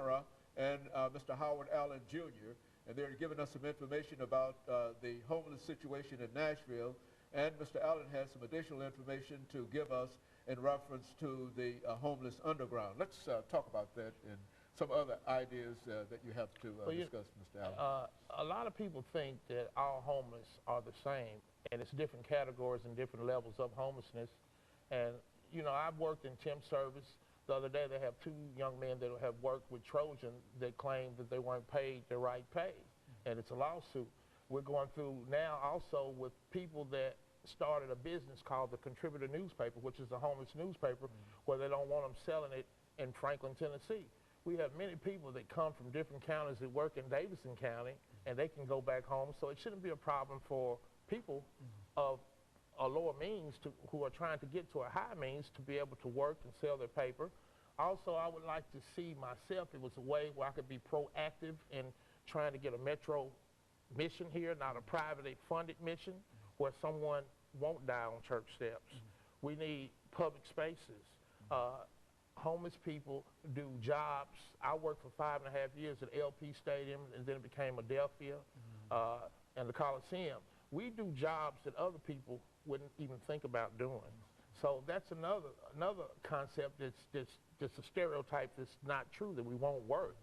Samara and Mr. Howard Allen Jr., and they're giving us some information about the homeless situation in Nashville, and Mr. Allen has some additional information to give us in reference to the homeless underground. Let's talk about that and some other ideas that you have to discuss, Mr. Allen. A lot of people think that all homeless are the same, and it's different categories and different levels of homelessness. And, you know, I've worked in temp service. The other day they have two young men that have worked with Trojan that claim that they weren't paid the right pay, and it's a lawsuit. We're going through now also with people that started a business called the Contributor newspaper, which is a homeless newspaper, where they don't want them selling it in Franklin, Tennessee. We have many people that come from different counties that work in Davidson County, and they can go back home, so it shouldn't be a problem for people of a lower means who are trying to get to a high means to be able to work and sell their paper. Also, I would like to see myself, it was a way where I could be proactive in trying to get a metro mission here, not a privately funded mission where someone won't die on church steps. We need public spaces. Homeless people do jobs. I worked for 5.5 years at LP Stadium, and then it became Adelphia and the Coliseum. We do jobs that other people wouldn't even think about doing. So that's another concept that's a stereotype that's not true, that we won't work.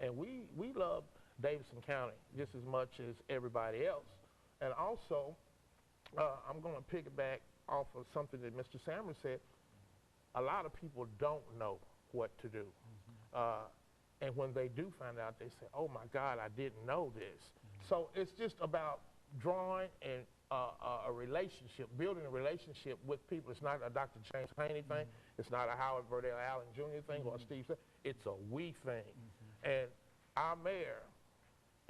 And we love Davidson County just as much as everybody else. And also, I'm going to piggyback off of something that Mr. Sammer said. A lot of people don't know what to do. And when they do find out, they say, oh my God, I didn't know this. So it's just about drawing and a relationship, building a relationship with people. It's not a Dr. James Haney thing. It's not a Howard Verdell Allen Jr. thing or a Steve thing. It's a we thing. And our mayor,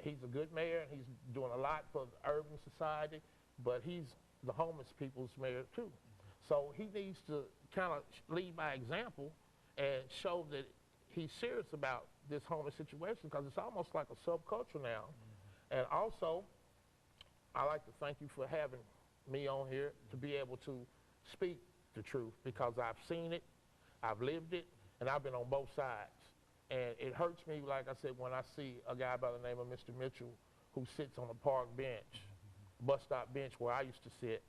he's a good mayor, and he's doing a lot for the urban society, but he's the homeless people's mayor too. So he needs to kind of lead by example and show that he's serious about this homeless situation, because it's almost like a subculture now. And also, I'd like to thank you for having me on here to be able to speak the truth, because I've seen it, I've lived it, and I've been on both sides. And it hurts me, like I said, when I see a guy by the name of Mr. Mitchell who sits on a park bench, bus stop bench where I used to sit,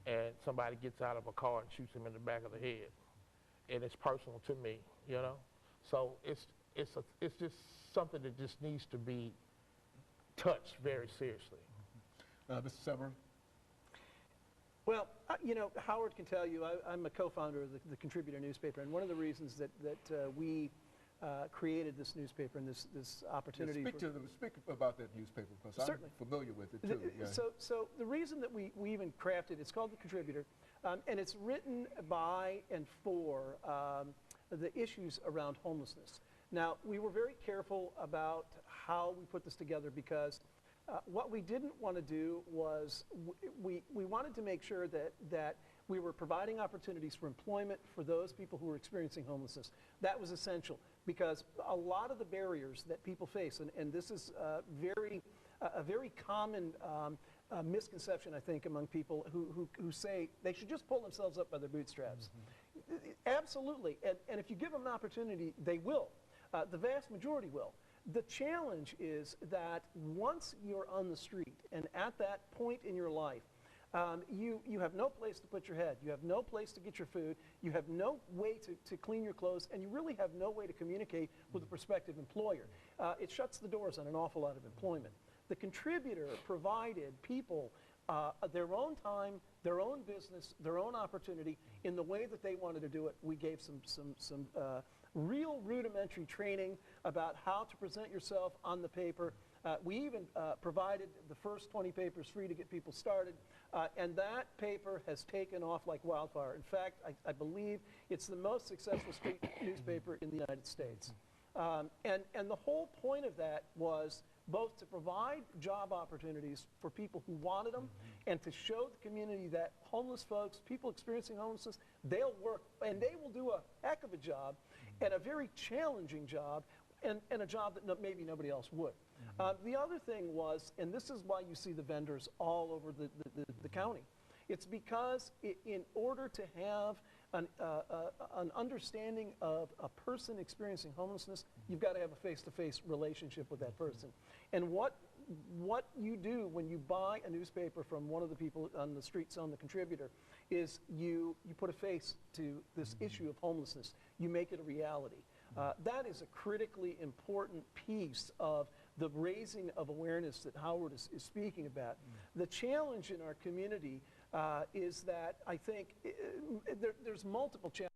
and somebody gets out of a car and shoots him in the back of the head. And it's personal to me, you know? So it's just something that just needs to be touched very seriously. Mr. Sammer? Well, you know, Howard can tell you, I'm a co-founder of the Contributor newspaper, and one of the reasons that we created this newspaper and this opportunity. Yeah, speak about that newspaper, because certainly. I'm familiar with it too. Yeah. So the reason that we even crafted, it's called the Contributor, and it's written by and for the issues around homelessness. Now, we were very careful about how we put this together, because what we didn't want to do was we wanted to make sure that we were providing opportunities for employment for those people who were experiencing homelessness. That was essential, because a lot of the barriers that people face, and this is a very common misconception, I think, among people who say they should just pull themselves up by their bootstraps. Absolutely, and if you give them an opportunity, they will. The vast majority will. The challenge is that once you're on the street and at that point in your life, you have no place to put your head, you have no place to get your food, you have no way to clean your clothes, and you really have no way to communicate with a prospective employer. It shuts the doors on an awful lot of employment. The Contributor provided people their own time, their own business, their own opportunity in the way that they wanted to do it. We gave some real rudimentary training about how to present yourself on the paper. We even provided the first 20 papers free to get people started, and that paper has taken off like wildfire. In fact, I believe it's the most successful street newspaper in the United States. And the whole point of that was both to provide job opportunities for people who wanted them, and to show the community that homeless folks, people experiencing homelessness, they'll work, and they will do a heck of a job, and a very challenging job, and a job that maybe nobody else would. The other thing was, and this is why you see the vendors all over the county, it's because in order to have an understanding of a person experiencing homelessness, you've got to have a face-to-face relationship with that person. And what you do when you buy a newspaper from one of the people on the street selling the Contributor is you put a face to this issue of homelessness. You make it a reality. That is a critically important piece of the raising of awareness that Howard is speaking about. The challenge in our community is that I think there's multiple challenges.